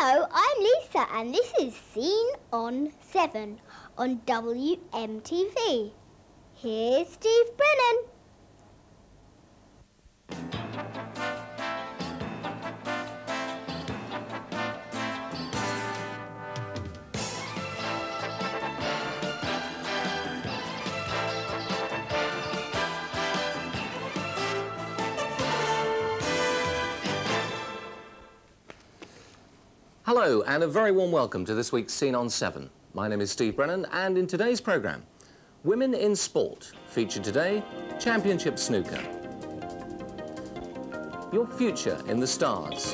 Hello, I'm Lisa and this is Scene on 7 on WMtv. Here's Steve Brennan. Hello and a very warm welcome to this week's Scene on 7. My name is Steve Brennan and in today's programme, Women in Sport, featured today, Championship Snooker. Your future in the stars.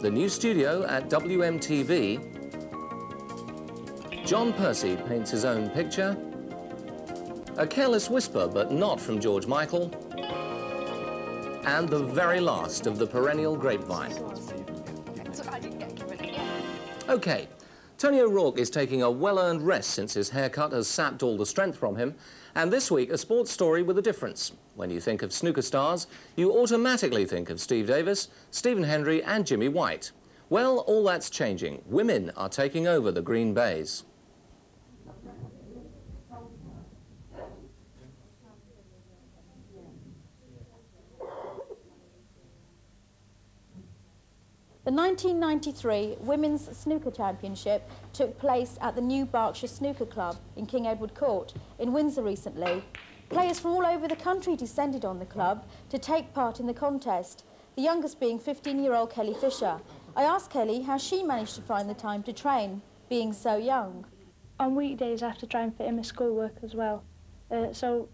The new studio at WMtv. John Percy paints his own picture. A careless whisper, but not from George Michael. And the very last of the perennial grapevine. OK, Tony O'Rourke is taking a well-earned rest since his haircut has sapped all the strength from him. And this week, a sports story with a difference. When you think of snooker stars, you automatically think of Steve Davis, Stephen Hendry and Jimmy White. Well, all that's changing. Women are taking over the Green Bays. The 1993 Women's Snooker Championship took place at the new Berkshire Snooker Club in King Edward Court in Windsor recently. Players from all over the country descended on the club to take part in the contest, the youngest being 15-year-old Kelly Fisher. I asked Kelly how she managed to find the time to train, being so young. On weekdays I have to try and fit in my schoolwork as well. So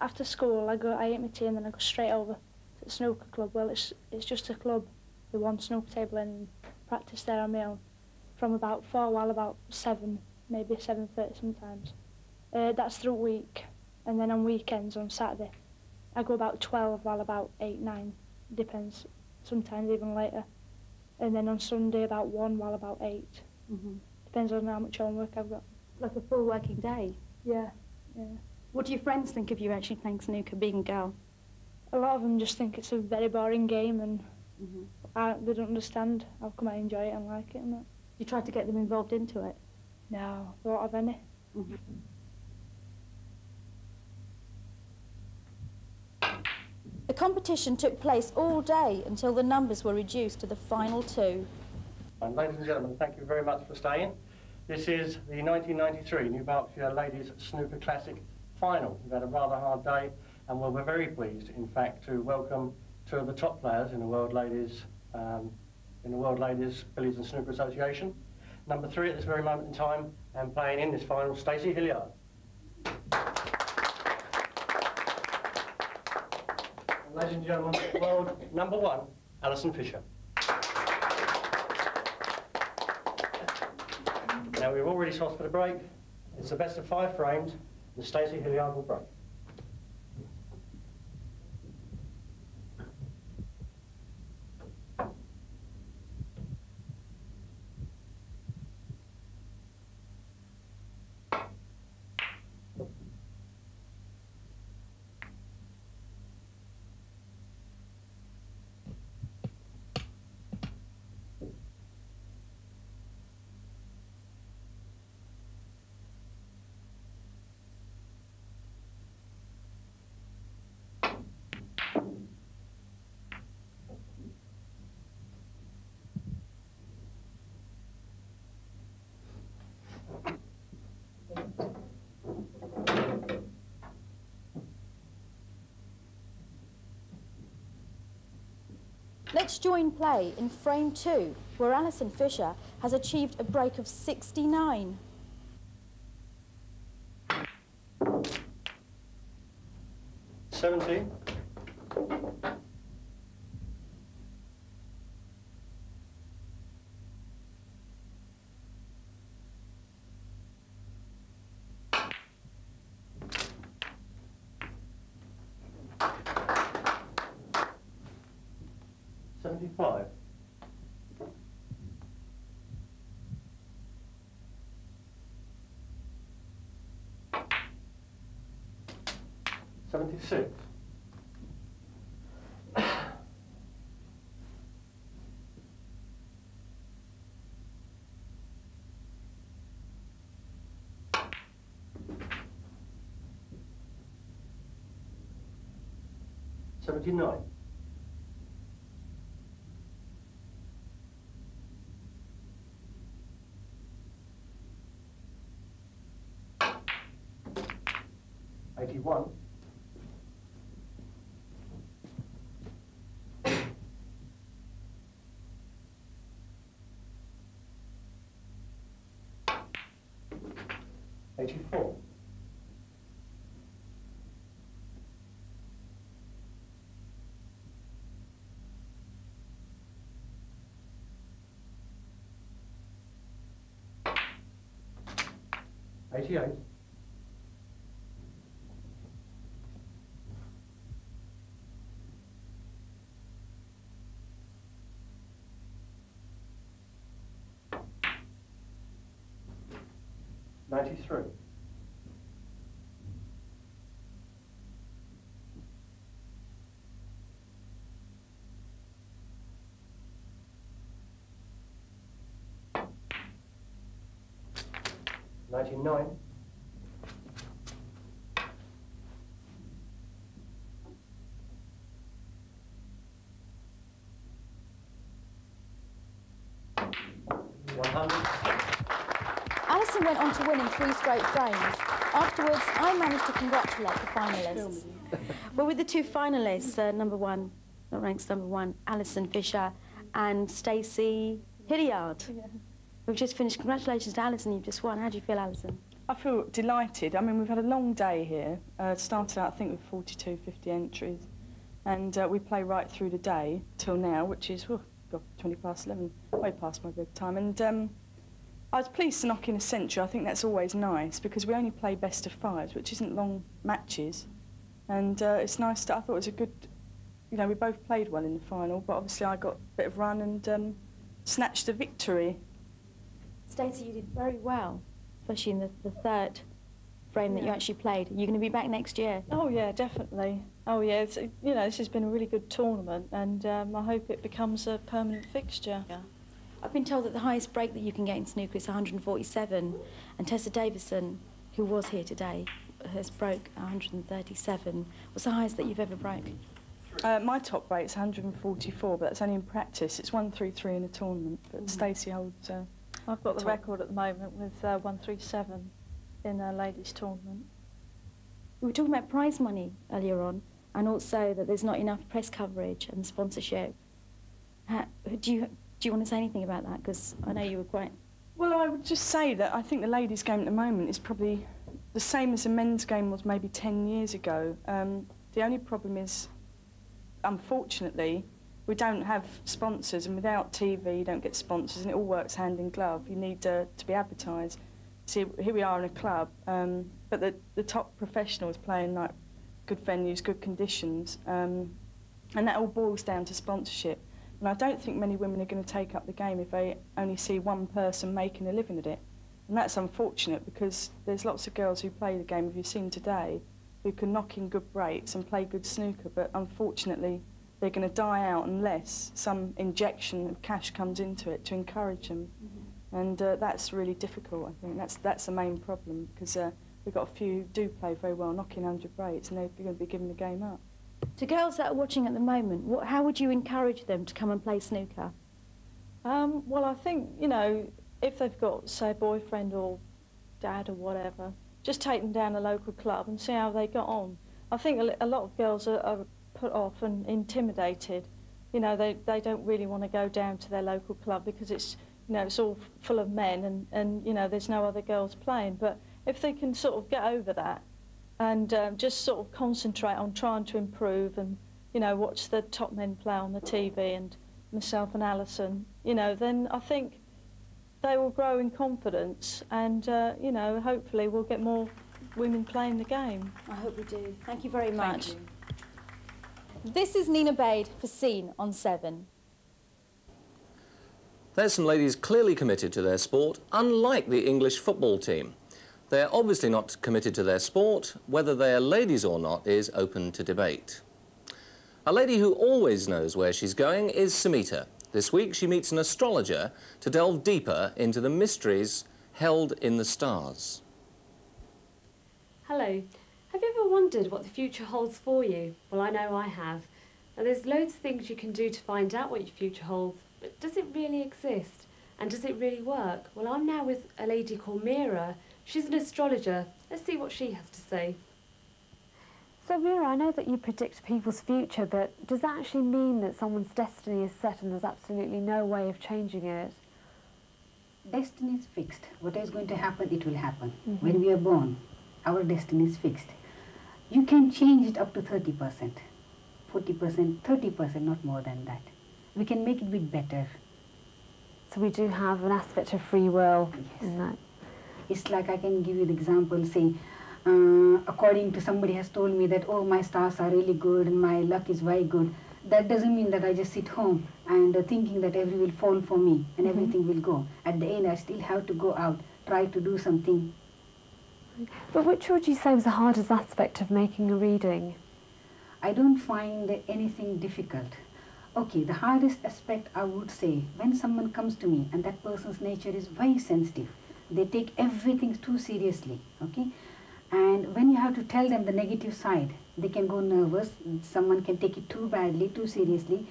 after school I eat my tea and then I go straight over to the snooker club. Well, it's just a club with one snooker table and practice there on my own from about 4 while about 7, maybe 7:30 sometimes. That's through a week, and then on weekends on Saturday I go about 12 while about 8, 9, depends, sometimes even later. And then on Sunday about 1 while about 8. Depends on how much homework I've got. Like a full working day? Yeah, yeah. What do your friends think of you actually playing snooker, being a girl? A lot of them just think it's a very boring game and they don't understand how come I enjoy it and like it and that. You tried to get them involved into it? No, thought of any. The competition took place all day until the numbers were reduced to the final 2. And ladies and gentlemen, thank you very much for staying. This is the 1993 New Berkshire Ladies Snooker Classic Final. We've had a rather hard day and we're very pleased, in fact, to welcome 2 of the top players in the World Ladies Billiards and Snooker Association. Number 3 at this very moment in time, and playing in this final, Stacey Hilliard. And ladies and gentlemen, world number 1, Alison Fisher. Now we've already tossed for the break. It's the best of 5 frames, and Stacey Hilliard will break. Let's join play in frame 2, where Alison Fisher has achieved a break of 69. $17. $75. $76. 79. '81. '84. '88. '93. '99. Alison went on to win in 3 straight frames. Afterwards, I managed to congratulate the finalists. Well, with the 2 finalists, ranked number 1, Alison Fisher and Stacey Hilliard. Yeah. We've just finished. Congratulations to Alison, you've just won. How do you feel, Alison? I feel delighted. I mean, we've had a long day here. Started out, I think, with 42, 50 entries. And we play right through the day till now, which is, 20 past 11, way past my bedtime. And I was pleased to knock in a century. I think that's always nice because we only play best of 5s, which isn't long matches. And it's nice I thought it was a good, we both played well in the final, but obviously I got a bit of run and snatched the victory. Stacey, you did very well, especially in the 3rd frame that you actually played. Are you going to be back next year? Oh, yeah, definitely. Oh, yeah, this has been a really good tournament, and I hope it becomes a permanent fixture. Yeah. I've been told that the highest break that you can get in snooker is 147, and Tessa Davison, who was here today, has broke 137. What's the highest that you've ever broke? My top break's 144, but that's only in practice. It's 133 in a tournament, but Stacey holds... I've got the record at the moment with 137 in a ladies' tournament. We were talking about prize money earlier on, and also that there's not enough press coverage and sponsorship. Do you want to say anything about that? Because I know you were quite... Well, I would just say that I think the ladies' game at the moment is probably the same as the men's game was maybe 10 years ago. The only problem is, unfortunately, we don't have sponsors, and without TV you don't get sponsors, and it all works hand in glove. You need to be advertised. See, here we are in a club, but the top professionals playing like good venues, good conditions, and that all boils down to sponsorship. And I don't think many women are going to take up the game if they only see one person making a living at it. And that's unfortunate because there's lots of girls who play the game, as you've seen today, who can knock in good breaks and play good snooker, but unfortunately they're going to die out unless some injection of cash comes into it to encourage them. And that's really difficult, I think. That's the main problem, because we've got a few who do play very well, knocking 100 breaks, and they're going to be giving the game up. To girls that are watching at the moment, how would you encourage them to come and play snooker? Well, I think, if they've got, say, a boyfriend or dad or whatever, just take them down a local club and see how they got on. I think a lot of girls are put off and intimidated. They don't really want to go down to their local club because it's, it's all full of men and there's no other girls playing. But if they can sort of get over that and just sort of concentrate on trying to improve and, watch the top men play on the TV and myself and Alison, then I think they will grow in confidence and, hopefully we'll get more women playing the game. I hope we do. Thank you very much. Thank you. This is Nina Bade for Scene on 7. There's some ladies clearly committed to their sport, unlike the English football team. They're obviously not committed to their sport. Whether they're ladies or not is open to debate. A lady who always knows where she's going is Samita. This week she meets an astrologer to delve deeper into the mysteries held in the stars. Hello. Have you ever wondered what the future holds for you? Well, I know I have. Now, there's loads of things you can do to find out what your future holds, but does it really exist? And does it really work? Well, I'm now with a lady called Meera. She's an astrologer. Let's see what she has to say. So, Meera, I know that you predict people's future, but does that actually mean that someone's destiny is set and there's absolutely no way of changing it? Destiny is fixed. What is going to happen, it will happen. When we are born, our destiny is fixed. You can change it up to 30%, 40%, 30%, not more than that. We can make it a bit better. So we do have an aspect of free will in that. It's like I can give you the example, say, according to somebody has told me that, oh, my stars are really good and my luck is very good. That doesn't mean that I just sit home and thinking that everything will fall for me and everything will go. At the end, I still have to go out, try to do something. But which would you say was the hardest aspect of making a reading? I don't find anything difficult. Okay, the hardest aspect I would say, when someone comes to me and that person's nature is very sensitive, they take everything too seriously, okay? And when you have to tell them the negative side, they can go nervous, someone can take it too badly, too seriously.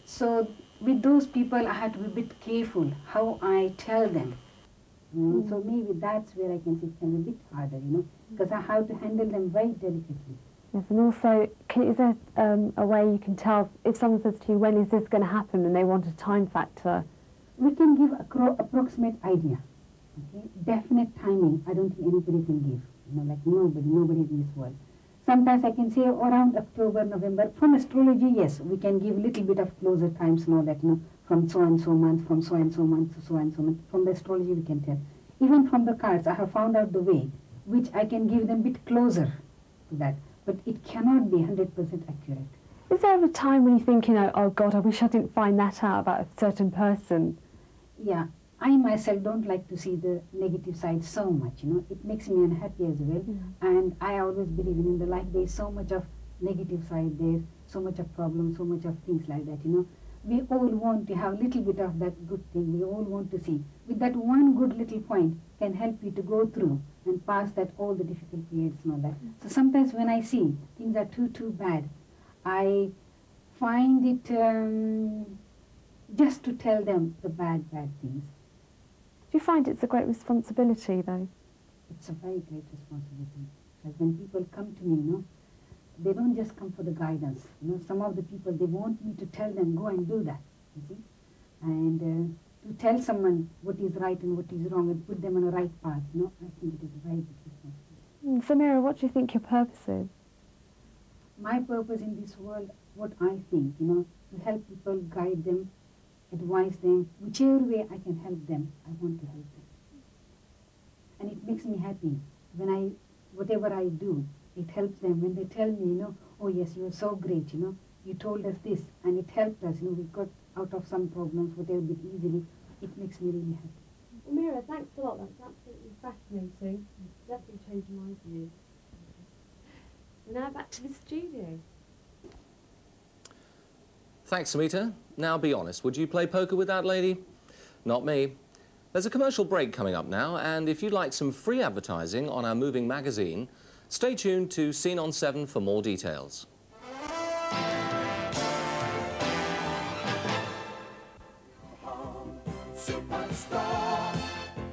So with those people, I have to be a bit careful how I tell them. So maybe that's where I can say it can be a bit harder, you know, because I have to handle them very delicately. Yes, and also, is there a way you can tell if someone says to you, when is this going to happen, and they want a time factor? We can give an approximate idea, okay? Definite timing, I don't think anybody can give, you know, like nobody in this world. Sometimes I can say around October, November. From astrology, yes, we can give a little bit of closer times and all that, you know, from so and so month, from so and so month to so and so month. From the astrology, we can tell. Even from the cards, I have found out the way which I can give them a bit closer to that. But it cannot be 100% accurate. Is there ever a time when you think, you know, oh God, I wish I didn't find that out about a certain person? Yeah, I myself don't like to see the negative side so much, you know. It makes me unhappy as well. And I always believe in the life there is so much of negative side there, so much of problems, so much of things like that, you know. We all want to have a little bit of that good thing. We all want to see. With that one good little point can help you to go through and pass that all the difficult periods and all that. So sometimes when I see things are too bad, I find it just to tell them the bad things. Do you find it's a great responsibility, though? It's a very great responsibility. Because when people come to me, you know, they don't just come for the guidance. You know, some of the people, they want me to tell them, go and do that, you see. And to tell someone what is right and what is wrong and put them on a right path, you know, I think it is a very big responsibility. So, Meera, what do you think your purpose is? My purpose in this world, what I think, you know, to help people, guide them, advise them, whichever way I can help them, I want to help them. And it makes me happy when whatever I do, it helps them when they tell me, you know, oh yes, you are so great, you know, you told us this and it helped us, you know, we got out of some problems, whatever bit easily. It makes me really happy. Well, Meera, thanks a lot. That's absolutely fascinating. It's definitely changed my view. So now back to the studio. Thanks, Amita. Now be honest, would you play poker with that lady? Not me. There's a commercial break coming up now, and if you'd like some free advertising on our moving magazine, stay tuned to Scene on 7 for more details.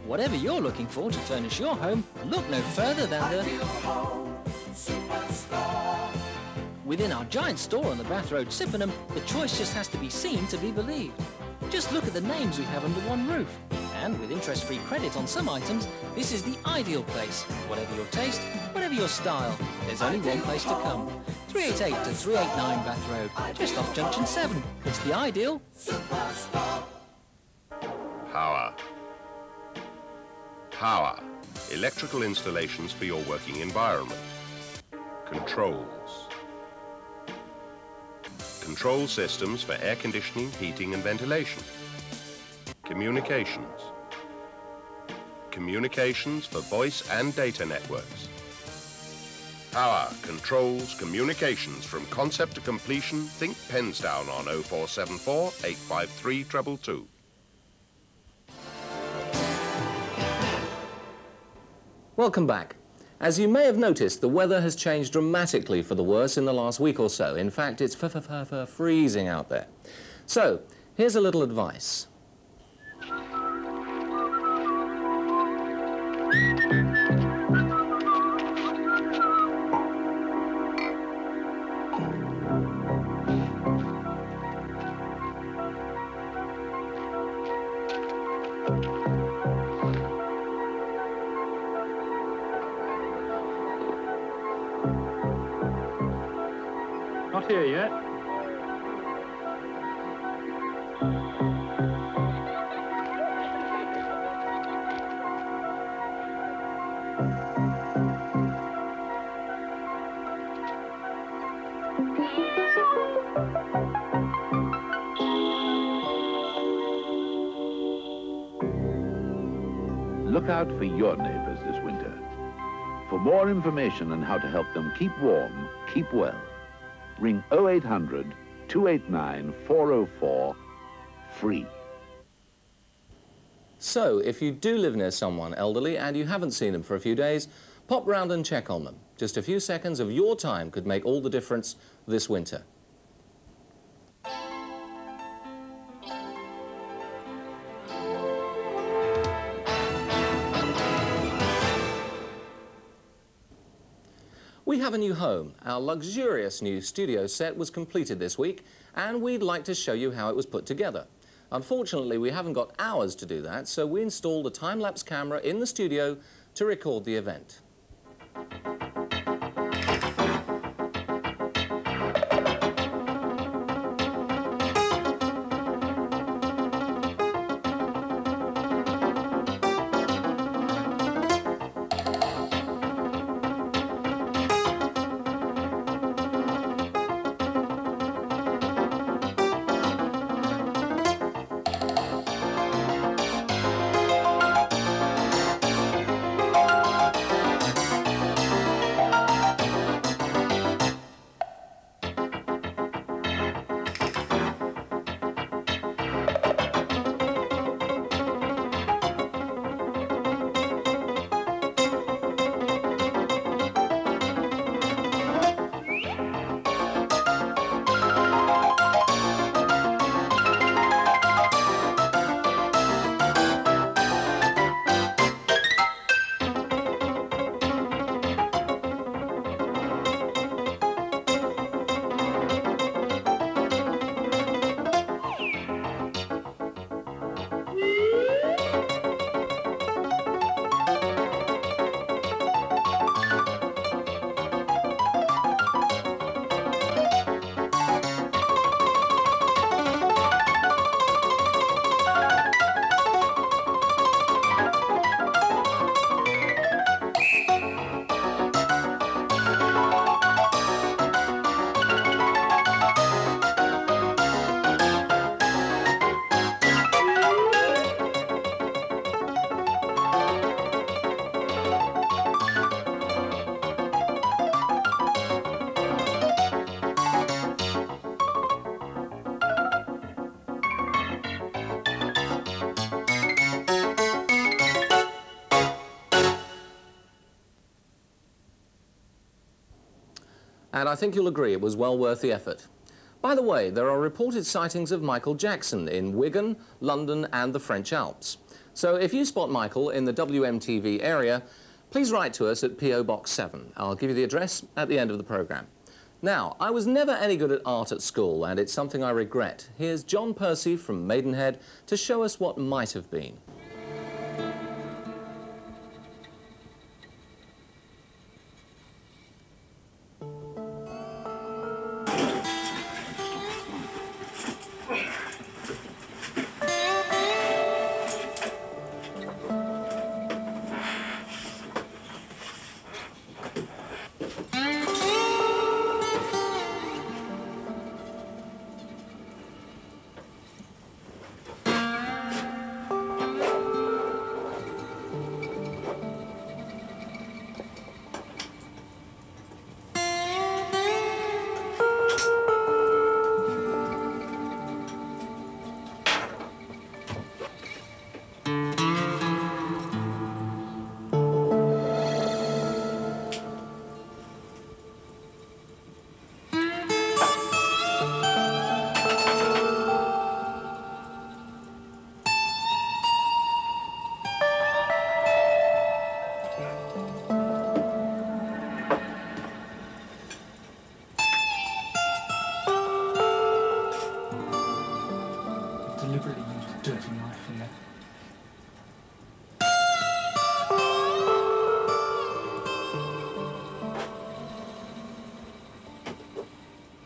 Whatever you're looking for to furnish your home, look no further than the Within our giant store on the Bath Road, Sippenham, the choice just has to be seen to be believed. Just look at the names we have under one roof. And with interest-free credit on some items, this is the ideal place. Whatever your taste, whatever your style, there's only one place to come. 388 to 389 Bath Road, just off Junction 7. It's the ideal Power. Power. Electrical installations for your working environment. Controls. Control systems for air conditioning, heating and ventilation. Communications. Communications for voice and data networks. Power, controls, communications from concept to completion. Think Pensdown on 0474 853 222. Welcome back. As you may have noticed, the weather has changed dramatically for the worse in the last week or so. In fact, it's freezing out there. So, here's a little advice. Not here yet. Look out for your neighbours this winter. For more information on how to help them keep warm, keep well, ring 0800 289 404 free. So, if you do live near someone elderly and you haven't seen them for a few days, pop round and check on them. Just a few seconds of your time could make all the difference this winter. We have a new home. Our luxurious new studio set was completed this week, and we'd like to show you how it was put together. Unfortunately, we haven't got hours to do that, so we installed a time-lapse camera in the studio to record the event. And I think you'll agree it was well worth the effort. By the way, there are reported sightings of Michael Jackson in Wigan, London and the French Alps. So if you spot Michael in the WMtv area, please write to us at PO Box 7. I'll give you the address at the end of the programme. Now, I was never any good at art at school, and it's something I regret. Here's John Percy from Maidenhead to show us what might have been.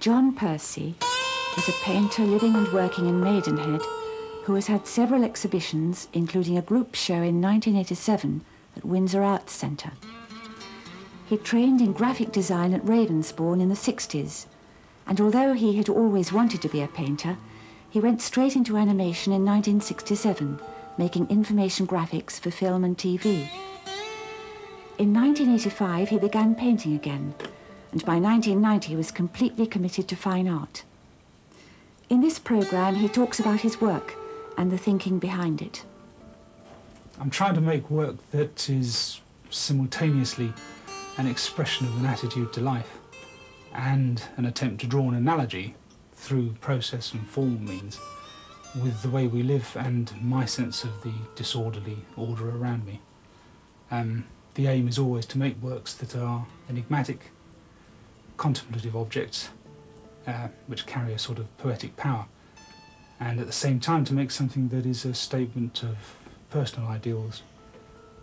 John Percy is a painter living and working in Maidenhead who has had several exhibitions, including a group show in 1987 at Windsor Arts Centre. He trained in graphic design at Ravensbourne in the 60s, and although he had always wanted to be a painter, he went straight into animation in 1967, making information graphics for film and TV. In 1985, he began painting again, and by 1990 was completely committed to fine art. In this programme, he talks about his work and the thinking behind it. I'm trying to make work that is simultaneously an expression of an attitude to life and an attempt to draw an analogy through process and form means with the way we live and my sense of the disorderly order around me. The aim is always to make works that are enigmatic, contemplative objects which carry a sort of poetic power, and at the same time to make something that is a statement of personal ideals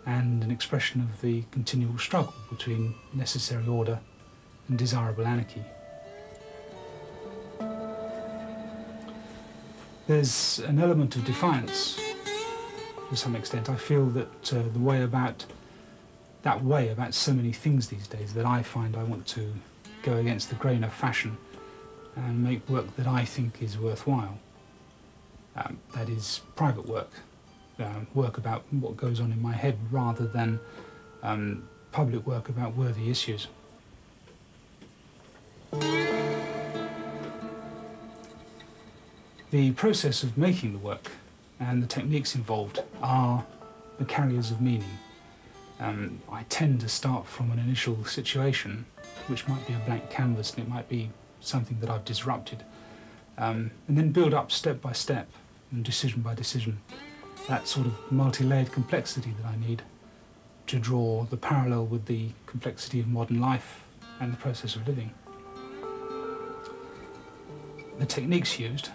and an expression of the continual struggle between necessary order and desirable anarchy. There's an element of defiance to some extent. I feel that the way about so many things these days, that I find I want to go against the grain of fashion and make work that I think is worthwhile. That is private work, work about what goes on in my head rather than public work about worthy issues. The process of making the work and the techniques involved are the carriers of meaning. I tend to start from an initial situation, which might be a blank canvas, and it might be something that I've disrupted, and then build up step by step and decision by decision that sort of multi-layered complexity that I need to draw the parallel with the complexity of modern life and the process of living. The techniques used,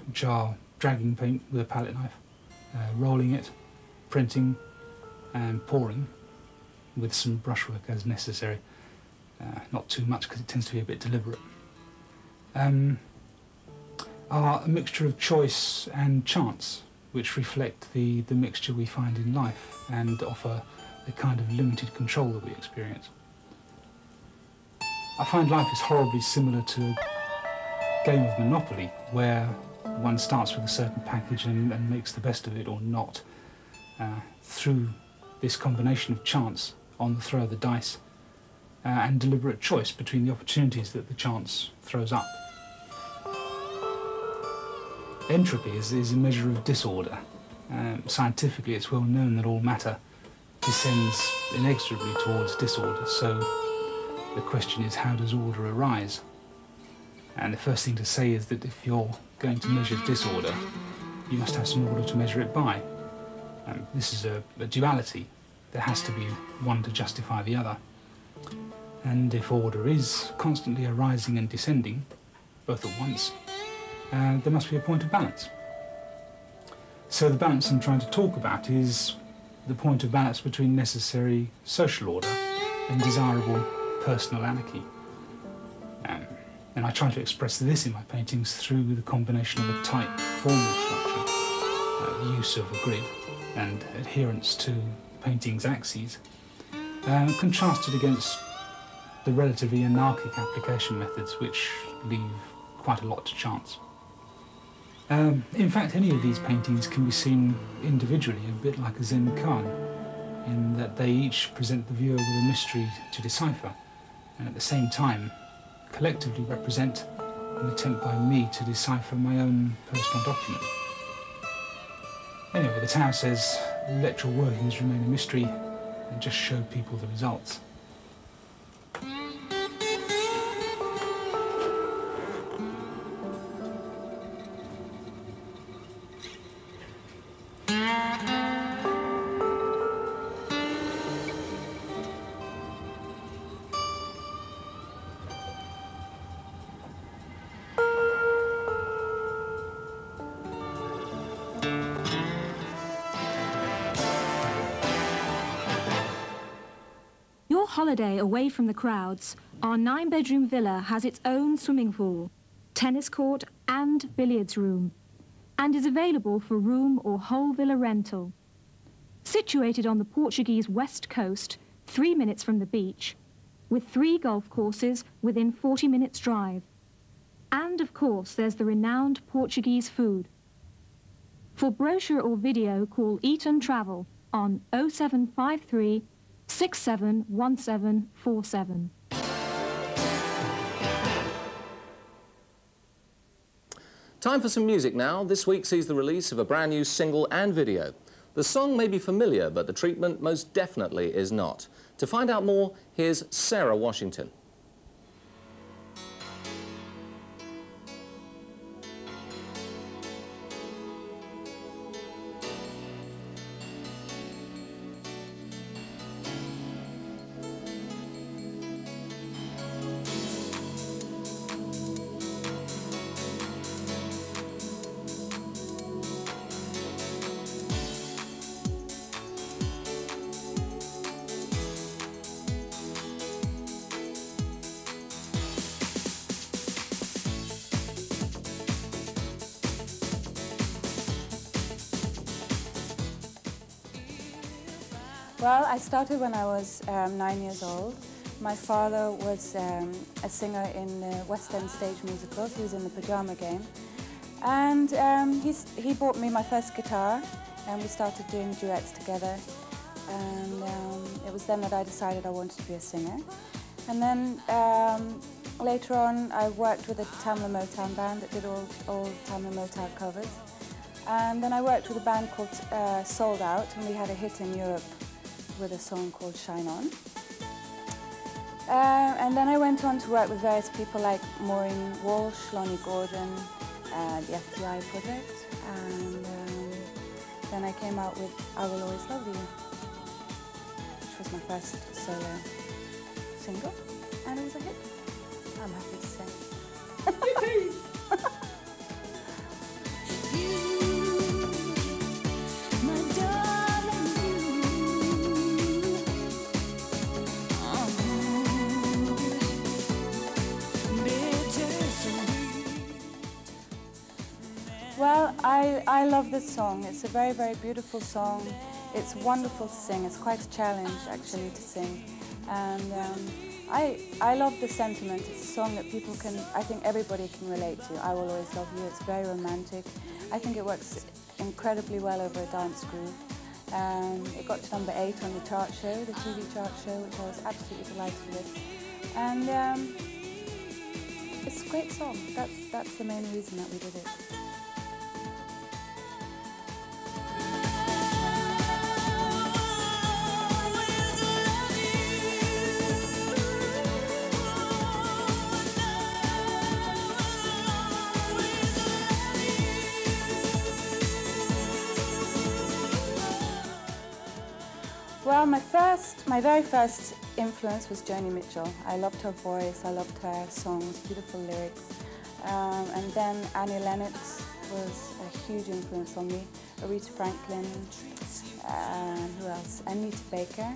which are dragging paint with a palette knife, rolling it, printing and pouring with some brushwork as necessary. Not too much because it tends to be a bit deliberate. Are a mixture of choice and chance, which reflect the mixture we find in life and offer the kind of limited control that we experience. I find life is horribly similar to a game of Monopoly, where one starts with a certain package and makes the best of it or not, through this combination of chance on the throw of the dice and deliberate choice between the opportunities that the chance throws up. Entropy is a measure of disorder. Scientifically, it's well known that all matter descends inexorably towards disorder, so the question is, how does order arise? And the first thing to say is that if you're going to measure disorder, you must have some order to measure it by. This is a duality. There has to be one to justify the other. And if order is constantly arising and descending, both at once, there must be a point of balance. So the balance I'm trying to talk about is the point of balance between necessary social order and desirable personal anarchy. And I try to express this in my paintings through the combination of a tight formal structure, the use of a grid, and adherence to painting's axes, contrasted against the relatively anarchic application methods which leave quite a lot to chance. In fact, any of these paintings can be seen individually, a bit like a Zen koan, in that they each present the viewer with a mystery to decipher, and at the same time collectively represent an attempt by me to decipher my own personal document. Anyway, the Tao says, let your workings remain a mystery and just show people the results. holiday away from the crowds, our 9-bedroom villa has its own swimming pool, tennis court and billiards room, and is available for room or whole villa rental. Situated on the Portuguese west coast, 3 minutes from the beach, with 3 golf courses within 40 minutes drive. And of course, there's the renowned Portuguese food. For brochure or video, call Eat and Travel on 0753 671747. Time for some music now. This week sees the release of a brand new single and video. The song may be familiar, but the treatment most definitely is not. To find out more, here's Sarah Washington. Well, I started when I was 9 years old. My father was a singer in West End stage musicals. He was in the Pyjama Game. And he bought me my first guitar, and we started doing duets together. And it was then that I decided I wanted to be a singer. And then later on, I worked with a Tamla Motown band that did all Tamla Motown covers. And then I worked with a band called Sold Out, and we had a hit in Europe with a song called Shine On. And then I went on to work with various people like Maureen Walsh, Lonnie Gordon, the FBI Project, and then I came out with I Will Always Love You, which was my first solo single, and it was a hit, I'm happy to say. Well, I love this song. It's a very, very beautiful song. It's wonderful to sing. It's quite a challenge, actually, to sing. And I love the sentiment. It's a song that people can, I think everybody can relate to. I Will Always Love You. It's very romantic. I think it works incredibly well over a dance groove. It got to number 8 on the chart show, the TV chart show, which I was absolutely delighted with. And it's a great song. That's the main reason that we did it. Well, my very first influence was Joni Mitchell. I loved her voice, I loved her songs, beautiful lyrics. And then Annie Lennox was a huge influence on me. Aretha Franklin, who else? Anita Baker.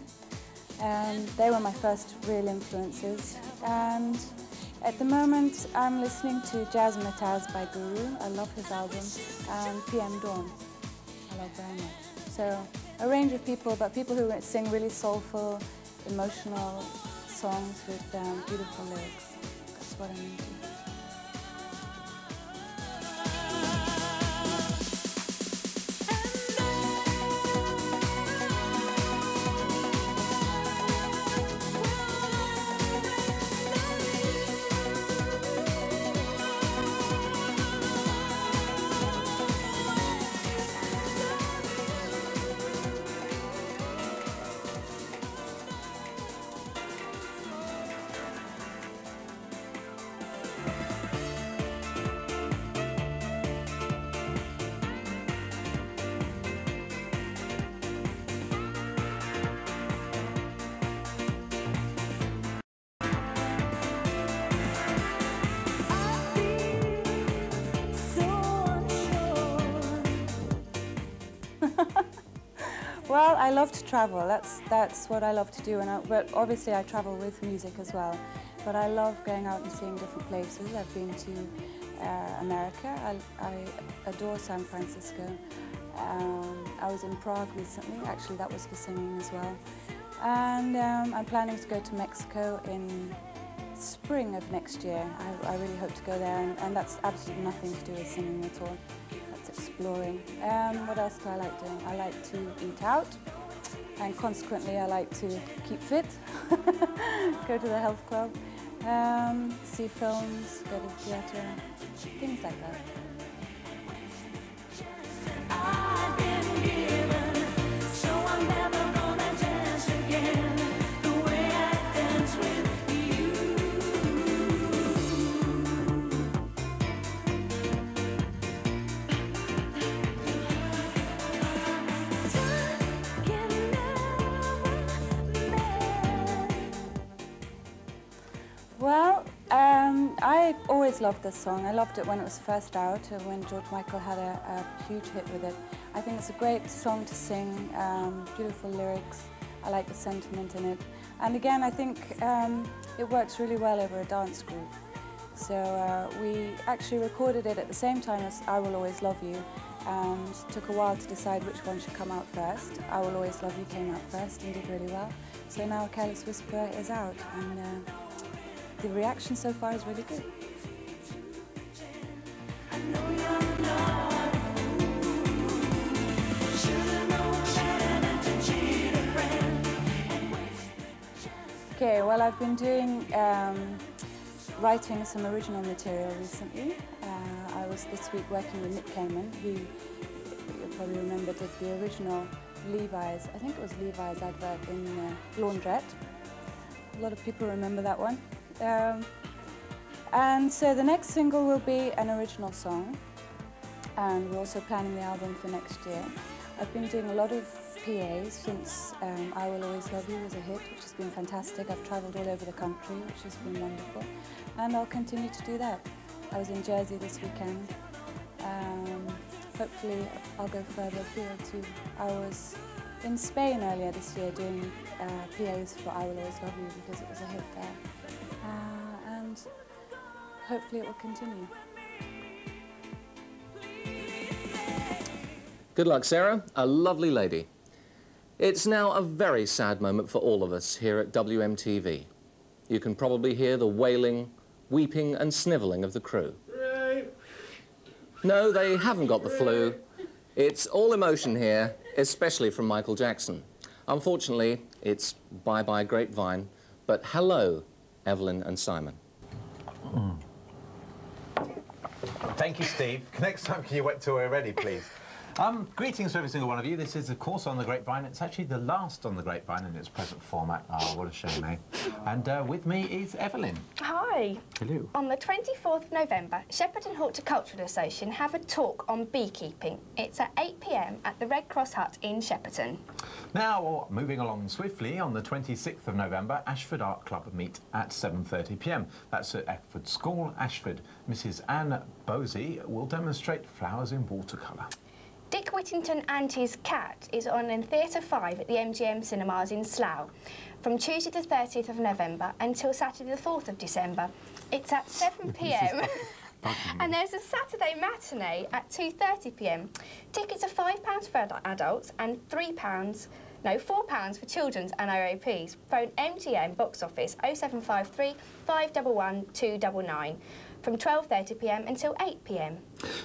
And they were my first real influences. And at the moment, I'm listening to Jazz Mataz by Guru. I love his album. And PM Dawn, I love very much. So, a range of people, but people who sing really soulful, emotional songs with beautiful lyrics. That's what I'm into. Well, I love to travel. That's what I love to do. But obviously, I travel with music as well. But I love going out and seeing different places. I've been to America. I adore San Francisco. I was in Prague recently. Actually, that was for singing as well. And I'm planning to go to Mexico in spring of next year. I really hope to go there, and that's absolutely nothing to do with singing at all. That's exploring. What else do I like doing? I like to eat out, and consequently I like to keep fit, go to the health club, see films, go to theatre, things like that. Well, I've always loved this song. I loved it when it was first out, when George Michael had a huge hit with it. I think it's a great song to sing, beautiful lyrics. I like the sentiment in it. And again, I think it works really well over a dance group. So we actually recorded it at the same time as I Will Always Love You, and took a while to decide which one should come out first. I Will Always Love You came out first and did really well. So now Careless Whisper is out, and the reaction so far is really good. Okay, well, I've been doing writing some original material recently. I was this week working with Nick Kamen, who you'll probably remember did the original Levi's, I think it was Levi's advert in Laundrette. A lot of people remember that one. And so the next single will be an original song, and we're also planning the album for next year. I've been doing a lot of PAs since I Will Always Love You was a hit, which has been fantastic. I've travelled all over the country, which has been wonderful, and I'll continue to do that. I was in Jersey this weekend. Hopefully I'll go further afield too. I was in Spain earlier this year doing PAs for I Will Always Love You because it was a hit there. And hopefully it will continue. Good luck, Sarah. A lovely lady. It's now a very sad moment for all of us here at WMTV. You can probably hear the wailing, weeping and snivelling of the crew. No, they haven't got the flu. It's all emotion here, especially from Michael Jackson. Unfortunately, it's bye-bye Grapevine, but hello, Evelyn and Simon. Thank you, Steve. Next time, can you wet till we're ready, please? Greetings to every single one of you. This is, of course, On the Grapevine. It's actually the last On the Grapevine in its present format. Oh, what a shame, eh? And with me is Evelyn. Hi. Hello. On the 24th of November, Shepperton Horticultural Association have a talk on beekeeping. It's at 8 p.m. at the Red Cross Hut in Shepperton. Now, moving along swiftly, on the 26th of November, Ashford Art Club meet at 7:30 p.m. That's at Eckford School, Ashford. Mrs. Anne Bosey will demonstrate flowers in watercolour. Dick Whittington and His Cat is on in Theatre 5 at the MGM Cinemas in Slough from Tuesday the 30th of November until Saturday the 4th of December. It's at 7 p.m. and there's a Saturday matinee at 2:30 p.m. Tickets are £5 for adults and £4 for children's and OAPs. Phone MGM box office 0753 511 299. From 12:30 p.m. until 8 p.m.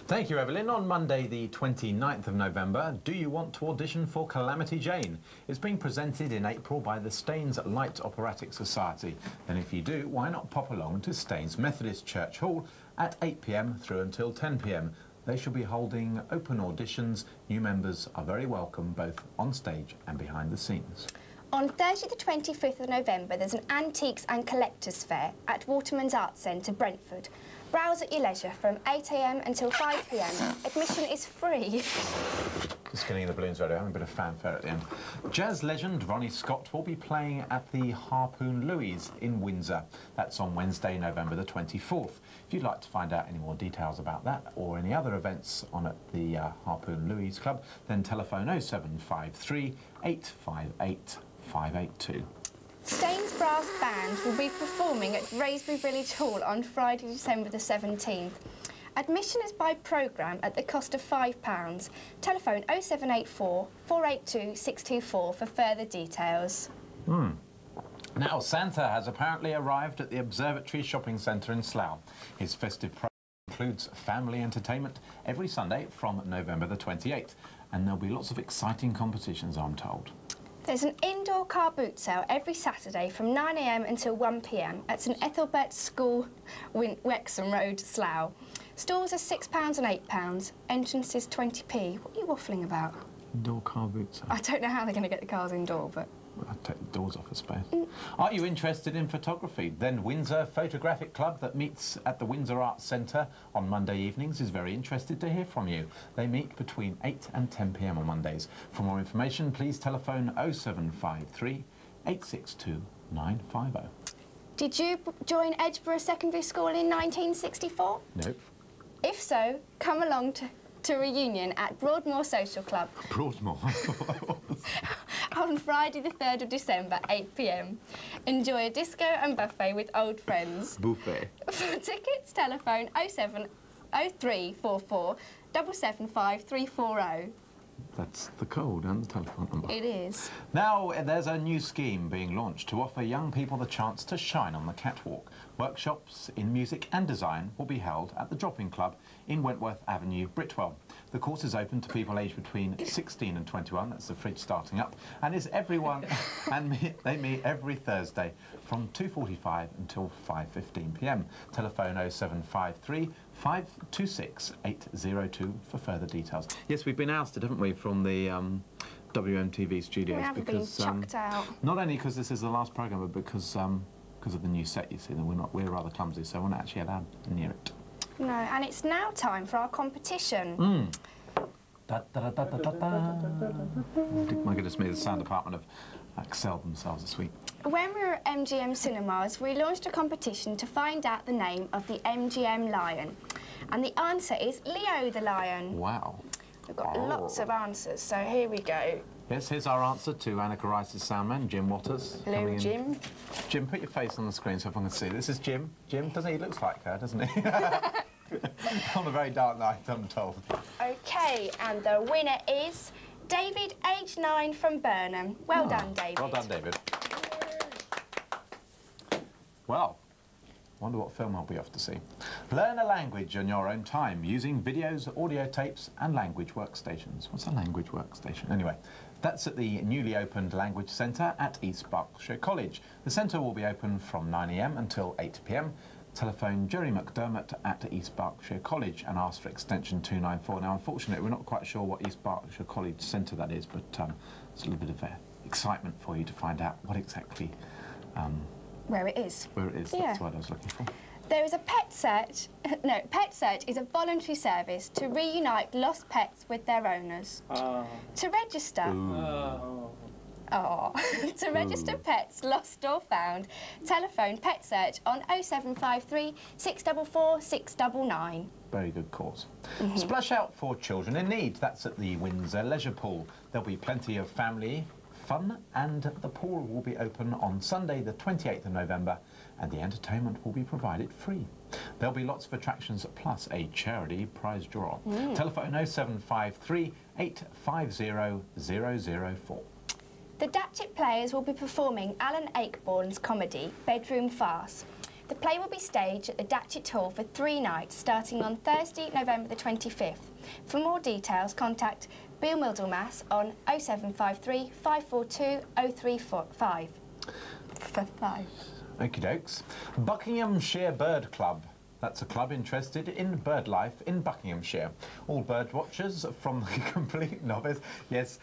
Thank you, Evelyn. On Monday, the 29th of November, do you want to audition for Calamity Jane? It's being presented in April by the Staines Light Operatic Society. And if you do, why not pop along to Staines Methodist Church Hall at 8 p.m. through until 10 p.m. They shall be holding open auditions. New members are very welcome, both on stage and behind the scenes. On Thursday the 25th of November, there's an Antiques and Collectors Fair at Waterman's Arts Centre, Brentford. Browse at your leisure from 8 a.m. until 5 p.m. Admission is free. Skinny and the Balloons Radio, having a bit of fanfare at the end. Jazz legend Ronnie Scott will be playing at the Harpoon Louis in Windsor. That's on Wednesday, November the 24th. If you'd like to find out any more details about that or any other events on at the Harpoon Louis Club, then telephone 0753 858 582. Staines Brass Band will be performing at Raisbury Village Hall on Friday, December the 17th. Admission is by programme at the cost of £5. Telephone 0784 482 624 for further details. Now, Santa has apparently arrived at the Observatory Shopping Centre in Slough. His festive program includes family entertainment every Sunday from November the 28th. And there'll be lots of exciting competitions, I'm told. There's an indoor car boot sale every Saturday from 9 AM until 1 PM at St Ethelbert School, Wexham Road, Slough. Stalls are £6 and £8. Entrance is 20p. What are you waffling about? Indoor car boot sale. I don't know how they're going to get the cars indoor, but... I'll take the doors off, I suppose. Are you interested in photography? Then Windsor Photographic Club that meets at the Windsor Arts Centre on Monday evenings is very interested to hear from you. They meet between 8 and 10 PM on Mondays. For more information, please telephone 0753 862 950. Did you join Edgeborough Secondary School in 1964? Nope. If so, come along to a reunion at Broadmoor Social Club. Broadmoor? On Friday the 3rd of December, 8 PM. Enjoy a disco and buffet with old friends. Buffet. For tickets, telephone 0344 775 340. That's the code and the telephone number. It is. Now, there's a new scheme being launched to offer young people the chance to shine on the catwalk. Workshops in music and design will be held at the Drop-In Club in Wentworth Avenue, Britwell. The course is open to people aged between 16 and 21, that's the fridge starting up, and is everyone, and they meet every Thursday from 2:45 until 5:15 PM. Telephone 0753 526 802 for further details. Yes, we've been ousted, haven't we, from the WMtv studios. We haven't because been chucked out. not only because this is the last programme, but because of the new set, you see, that we're rather clumsy, so we're not actually allowed near it. No, and it's now time for our competition. Da, da, da, da, da, da. My goodness me, the sound department have excelled themselves this week. When we were at MGM Cinemas, we launched a competition to find out the name of the MGM lion. And the answer is Leo the lion. Wow. We've got lots of answers, so here we go. Yes, here's our answer to Anna Rice's soundman, Jim Waters. Hello, Jim. Jim, put your face on the screen so everyone can see. This is Jim. Jim, doesn't he? He looks like her, doesn't he? On a very dark night, I'm told. OK, and the winner is David, age 9, from Burnham. Well done, David. Well done, David. Well, wonder what film I'll be off to see. Learn a language on your own time using videos, audio tapes and language workstations. What's a language workstation? Anyway, that's at the newly opened Language Centre at East Berkshire College. The centre will be open from 9 AM until 8 PM. Telephone Jerry McDermott at East Berkshire College and ask for extension 294. Now, unfortunately, we're not quite sure what East Berkshire College Centre that is, but it's a little bit of excitement for you to find out what exactly... where it is. Where it is, Yeah. That's what I was looking for. There is a pet search. No, Pet Search is a voluntary service to reunite lost pets with their owners. To register... to register pets lost or found, telephone Pet Search on 0753 644 699. Very good cause. Splash out for children in need. That's at the Windsor Leisure Pool. There'll be plenty of family fun, and the pool will be open on Sunday the 28th of November, and the entertainment will be provided free. There'll be lots of attractions plus a charity prize draw. Telephone 0753 850 004. The Datchet Players will be performing Alan Ayckbourn's comedy, Bedroom Farce. The play will be staged at the Datchet Hall for 3 nights, starting on Thursday, November the 25th. For more details, contact Bill Middlemass on 0753 542 035. Okie dokes. Buckinghamshire Bird Club. That's a club interested in bird life in Buckinghamshire. All bird watchers from the complete novice... Yes,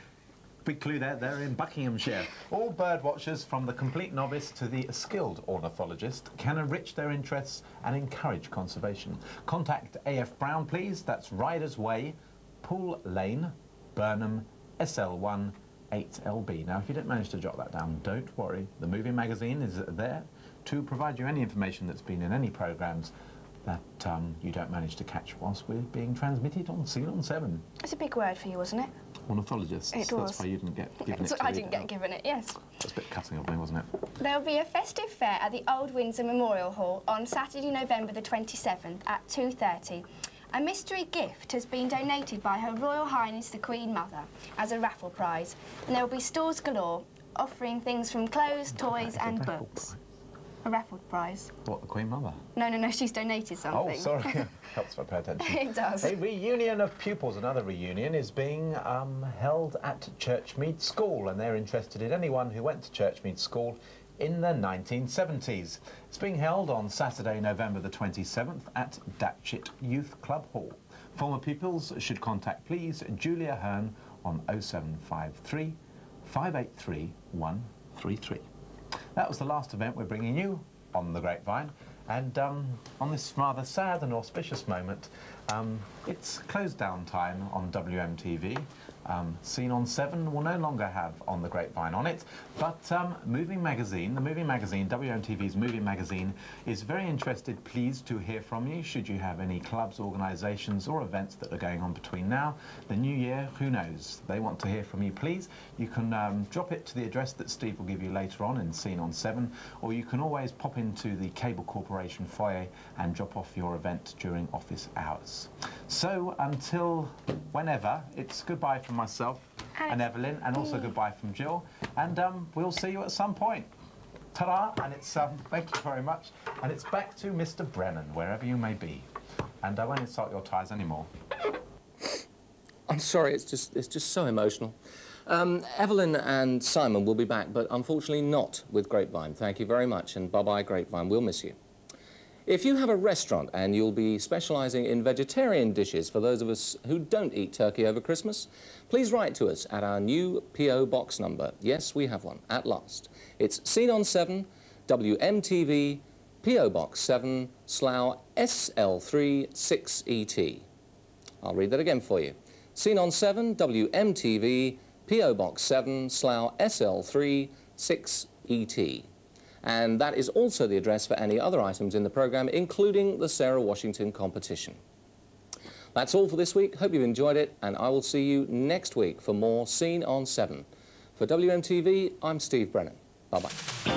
big clue there, they're in Buckinghamshire. All bird watchers from the complete novice to the skilled ornithologist can enrich their interests and encourage conservation. Contact AF Brown, please. That's Riders Way, Pool Lane, Burnham, SL1 8LB. Now, if you didn't manage to jot that down, don't worry. The movie magazine is there to provide you any information that's been in any programmes that you don't manage to catch whilst we're being transmitted on Scene on 7. It's a big word for you, wasn't it? Ornithologists. It was. That's why you didn't get given it to I didn't get given it, yes. That's a bit cutting of me, wasn't it? There will be a festive fair at the Old Windsor Memorial Hall on Saturday, November the 27th at 2:30. A mystery gift has been donated by Her Royal Highness the Queen Mother as a raffle prize, and there will be stalls galore offering things from clothes, toys and books. A raffle prize. What, the Queen Mother? No, she's donated something. Oh, sorry. Helps if I pay attention. It does. A reunion of pupils, another reunion, is being held at Churchmead School, and they're interested in anyone who went to Churchmead School in the 1970s. It's being held on Saturday, November the 27th at Datchet Youth Club Hall. Former pupils should contact, please, Julia Hearn on 0753 583 133. That was the last event we're bringing you on the Grapevine, and on this rather sad and auspicious moment, it's closed down time on WMtv. Scene on 7 will no longer have On the Grapevine on it, but Moving Magazine, the movie magazine, WMTV's movie magazine, is very interested, pleased to hear from you. Should you have any clubs, organisations or events that are going on between now, the new year, who knows? They want to hear from you, please. You can drop it to the address that Steve will give you later on in Scene on 7, or you can always pop into the Cable Corporation foyer and drop off your event during office hours. So until whenever, it's goodbye from myself and Evelyn, and also goodbye from Jill, and we'll see you at some point. Ta-da! And it's thank you very much, and it's back to Mr. Brennan, wherever you may be, and I won't insult your ties anymore. I'm sorry, it's just so emotional. Evelyn and Simon will be back, but unfortunately not with Grapevine. Thank you very much, and bye-bye, Grapevine. We'll miss you. If you have a restaurant and you'll be specialising in vegetarian dishes for those of us who don't eat turkey over Christmas, please write to us at our new P.O. Box number. Yes, we have one, at last. It's Scene on 7, WMTV, P.O. Box 7, Slough, SL3 6ET. I'll read that again for you. Scene on 7, WMTV, P.O. Box 7, Slough, SL3 6ET. And that is also the address for any other items in the programme, including the Sarah Washington competition. That's all for this week. Hope you've enjoyed it, and I will see you next week for more Scene on 7. For WMTV, I'm Steve Brennan. Bye-bye.